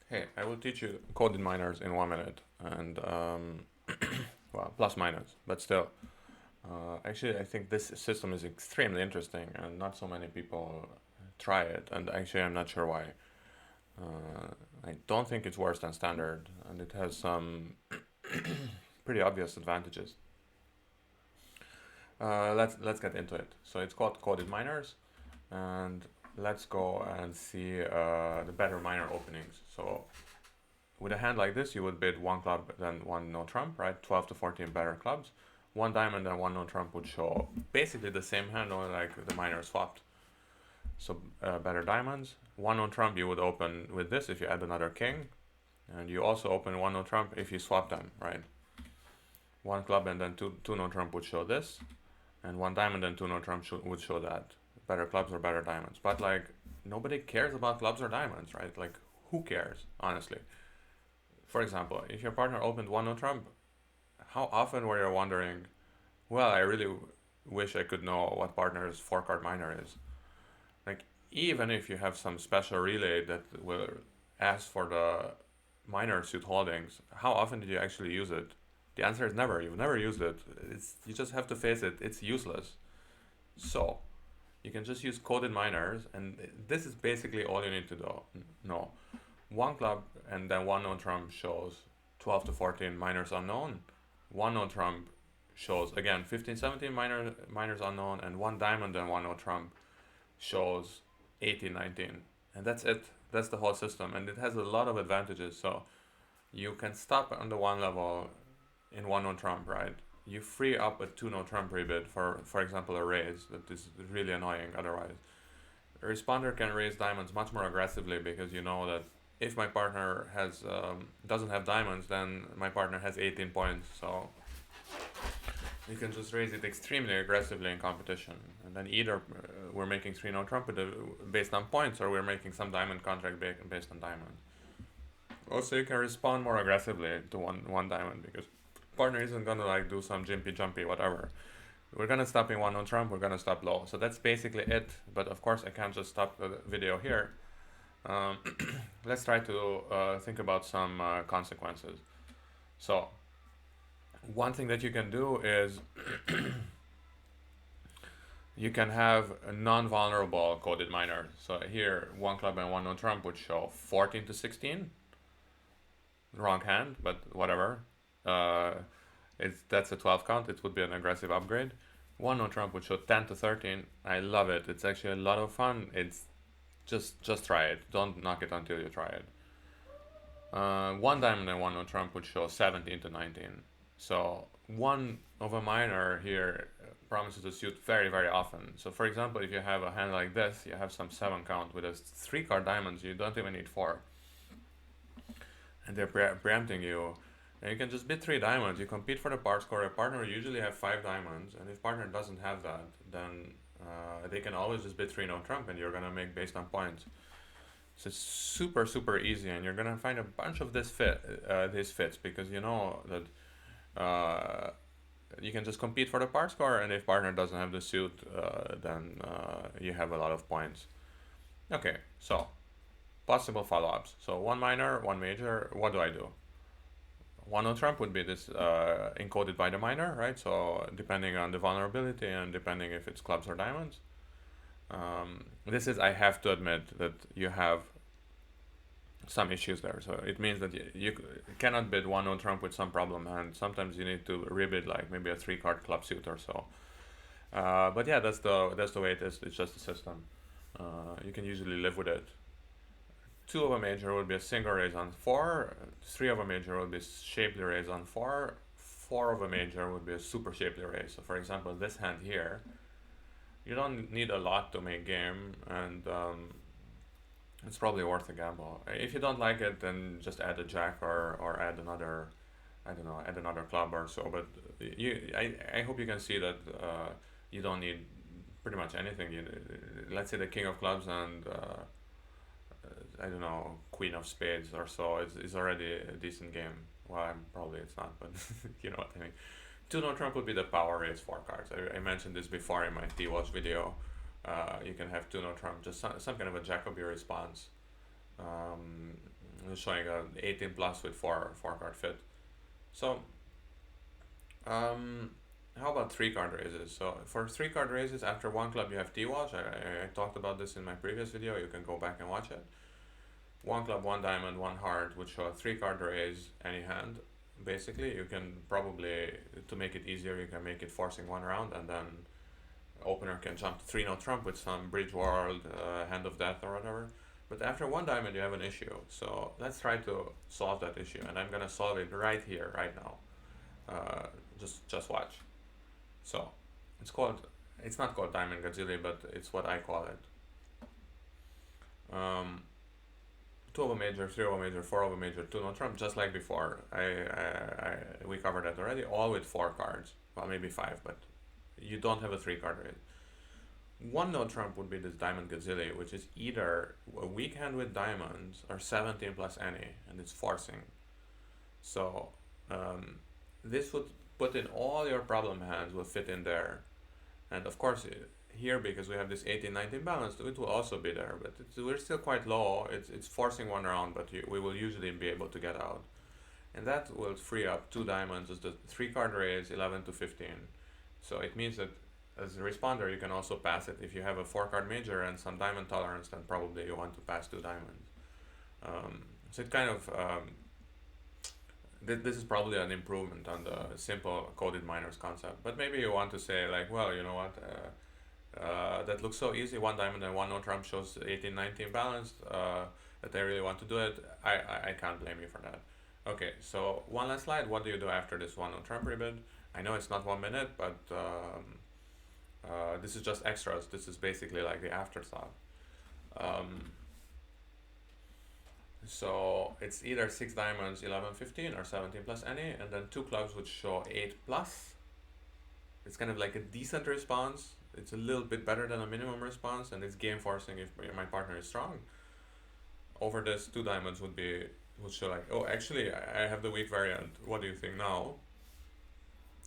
Hey, I will teach you coded minors in 1 minute, and well, plus minus, but still. Actually, I think this system is extremely interesting, and not so many people try it. And actually, I'm not sure why. I don't think it's worse than standard, and it has some pretty obvious advantages. Let's get into it. So it's called coded minors, and let's go and see the better minor openings. So with a hand like this, you would bid one club, then one no trump, right? 12 to 14 better clubs. One diamond and one no trump would show basically the same hand, only like the minor swapped. So better diamonds. One no trump you would open with this if you add another king. And you also open one no trump if you swap them, right? One club and then two no trump would show this. And one diamond and two no trump would show that. Better clubs or better diamonds. But like, nobody cares about clubs or diamonds, right? Like, who cares, honestly? For example, if your partner opened one no trump, how often were you wondering, well, I really wish I could know what partner's 4 card minor is? Like, even if you have some special relay that will ask for the minor suit holdings, how often did you actually use it? The answer is never. You've never used it. You just have to face it. It's useless. So, you can just use coded minors, and this is basically all you need to do. No, one club and then one no trump shows 12 to 14 minors unknown. One no trump shows again 15, 17 minors unknown, and one diamond and one no trump shows 18, 19. And that's it. That's the whole system, and it has a lot of advantages. So you can stop on the one level in one no trump, right? You free up a two no trump rebid for example, a raise that is really annoying otherwise. A responder can raise diamonds much more aggressively because you know that if my partner has doesn't have diamonds, then my partner has 18 points. So you can just raise it extremely aggressively in competition, and then either we're making 3 no trump based on points, or we're making some diamond contract based on diamond. Also, you can respond more aggressively to one diamond because partner isn't gonna like do some jumpy whatever. We're gonna stop in one no trump. We're gonna stop low. So that's basically it. But of course, I can't just stop the video here. Um, let's try to think about some consequences. So one thing that you can do is you can have a non-vulnerable coded minor. So here, one club and one no trump would show 14 to 16. Wrong hand, but whatever. Uh, that's a 12 count. It would be an aggressive upgrade. One no trump would show 10 to 13. I love it. It's actually a lot of fun. It's just try it. Don't knock it until you try it. One diamond and one no trump would show 17 to 19. So one of a minor here promises to suit very often. So for example, if you have a hand like this, you have some 7 count with a 3 card diamonds, you don't even need 4. And they're preempting you. And you can just bid 3 diamonds. You compete for the par score. Your partner usually have 5 diamonds, and if partner doesn't have that, then they can always just bid 3 no trump, and you're gonna make based on points. So it's super easy, and you're gonna find a bunch of these fits because you know that you can just compete for the par score, and if partner doesn't have the suit, then you have a lot of points. Okay, so possible follow-ups. So one minor, one major. What do I do? One no trump would be this encoded by the minor, right? So depending on the vulnerability and depending if it's clubs or diamonds. This is, I have to admit that you have some issues there. So it means that you cannot bid one no trump with some problem, and sometimes you need to rebid like maybe a 3 card club suit or so. But yeah, that's the way it is. It's just a system. You can usually live with it. 2 of a major would be a single raise on 4. 3 of a major would be shapely raise on 4. 4 of a major would be a super shapely raise. So for example, this hand here, you don't need a lot to make game, and it's probably worth a gamble. If you don't like it, then just add a jack or add another, I don't know, add another club or so. But I hope you can see that you don't need pretty much anything. Let's say the king of clubs and I don't know, queen of spades or so is already a decent game. Well, probably it's not, but you know what I mean. 2 no trump would be the power raise 4 cards. I mentioned this before in my T-Watch video. You can have 2 no trump, just some kind of a Jacobi response. showing a 18 plus with four card fit. So um, how about 3 card raises? So for 3 card raises after one club you have T-Watch. I talked about this in my previous video. You can go back and watch it. One club, one diamond, one heart would show a 3 card raise any hand. Basically, you can probably, to make it easier, you can make it forcing one round, and then opener can jump to 3 no trump with some bridge world, hand of death or whatever. But after one diamond you have an issue. So let's try to solve that issue, and I'm gonna solve it right here, right now. Just watch. So it's not called Diamond Gazzilli, but it's what I call it. 2 of a major, 3 of a major, 4 of a major, 2 no trump, just like before. We covered that already, all with 4 cards. Well, maybe 5, but you don't have a 3 card raise. 1 no trump would be this Diamond Gazzilli, which is either a weak hand with diamonds or 17 plus any, and it's forcing. So this would put in all your problem hands, will fit in there. And of course, here, because we have this 18-19 balance, it will also be there, but we're still quite low. It's forcing one round, but we will usually be able to get out. And that will free up 2 diamonds as the 3 card raise, 11 to 15. So it means that as a responder, you can also pass it. If you have a 4 card major and some diamond tolerance, then probably you want to pass 2 diamonds. So it kind of, this is probably an improvement on the simple coded miners concept. But maybe you want to say like, well, you know what, that looks so easy. 1 diamond and 1 no trump shows 18-19 balanced, that I really want to do it. I can't blame you for that. Okay, so one last slide. What do you do after this 1 no trump rebid? I know it's not 1 minute, but this is just extras. This is basically like the afterthought. So it's either 6 diamonds, 11, 15, or 17 plus any, and then 2 clubs would show 8 plus. It's kind of like a decent response. It's a little bit better than a minimum response, and it's game forcing if my partner is strong. Over this, 2 diamonds would show like, oh, actually I have the weak variant. What do you think now?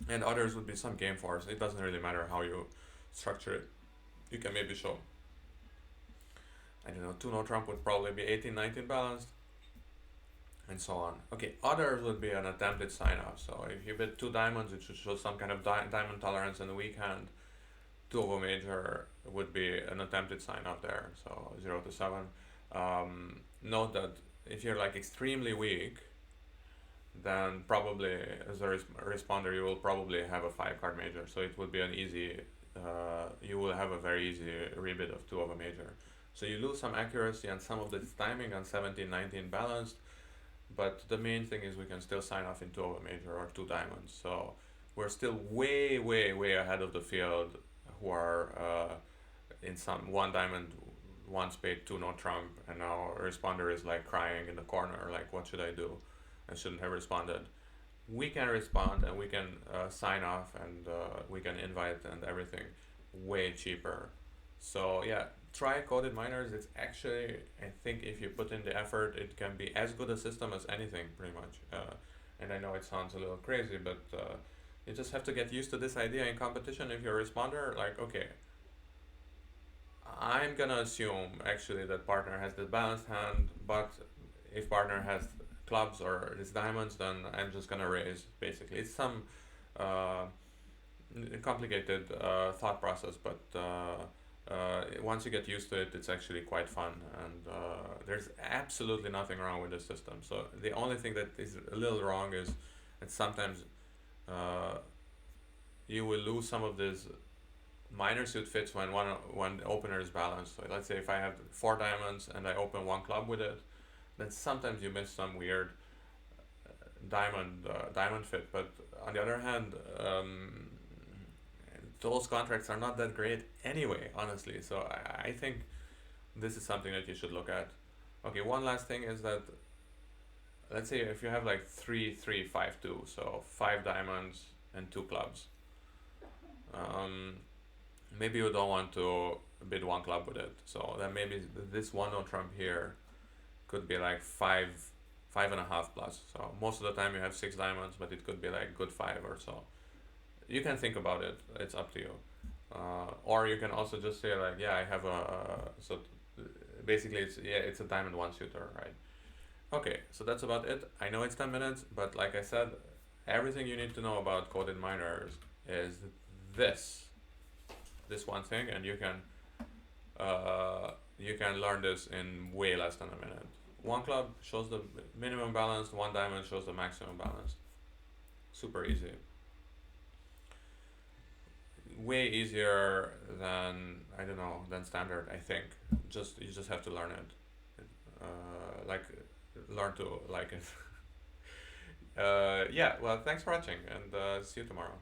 And others would be some game force. It doesn't really matter how you structure it. You can maybe show, I don't know, 2 no trump would probably be 18-19 balanced, and so on. Okay, others would be an attempted sign off. So if you bid 2 diamonds, it should show some kind of diamond tolerance in the weak hand. 2 of a major would be an attempted sign off there, so 0 to 7. Note that if you're like extremely weak, then probably as a responder you will probably have a 5 card major, so it would be an easy, you will have a very easy rebid of 2 of a major. So you lose some accuracy and some of the timing on 17-19 balanced, but the main thing is we can still sign off in 2 of a major or 2 diamonds. So we're still way ahead of the field who are in some 1 diamond, 1 spade, 2 no trump, and now a responder is like crying in the corner, like what should I do? I shouldn't have responded. We can respond and we can sign off, and we can invite and everything way cheaper. So yeah, try coded miners. It's actually, I think if you put in the effort, it can be as good a system as anything, pretty much. And I know it sounds a little crazy, but you just have to get used to this idea in competition. If you're a responder, like, okay, I'm gonna assume actually that partner has the balanced hand, but if partner has clubs or his diamonds, then I'm just gonna raise, basically. It's some complicated thought process, but once you get used to it, it's actually quite fun, and there's absolutely nothing wrong with the system. So the only thing that is a little wrong is that sometimes you will lose some of these minor suit fits when one opener is balanced. So let's say if I have 4 diamonds and I open 1 club with it, then sometimes you miss some weird diamond fit. But on the other hand, those contracts are not that great anyway, honestly. So I think this is something that you should look at. Okay, one last thing is that, let's say if you have like 3-3-5-2, so 5 diamonds and 2 clubs. Maybe you don't want to bid 1 club with it. So then maybe this 1 no trump here could be like 5.5 plus. So most of the time you have 6 diamonds, but it could be like good 5 or so. You can think about it. It's up to you. Or you can also just say like, yeah, I have a, so basically it's a diamond 1 suitor, right? Okay, so that's about it. I know it's 10 minutes, but like I said, everything you need to know about coded miners is this this one thing, and you can learn this in way less than a minute. One club shows the minimum balance, one diamond shows the maximum balance. Super easy. Way easier than, I don't know, than standard, I think. Just you just have to learn it. Like learn to like it. Yeah, well, thanks for watching, and see you tomorrow.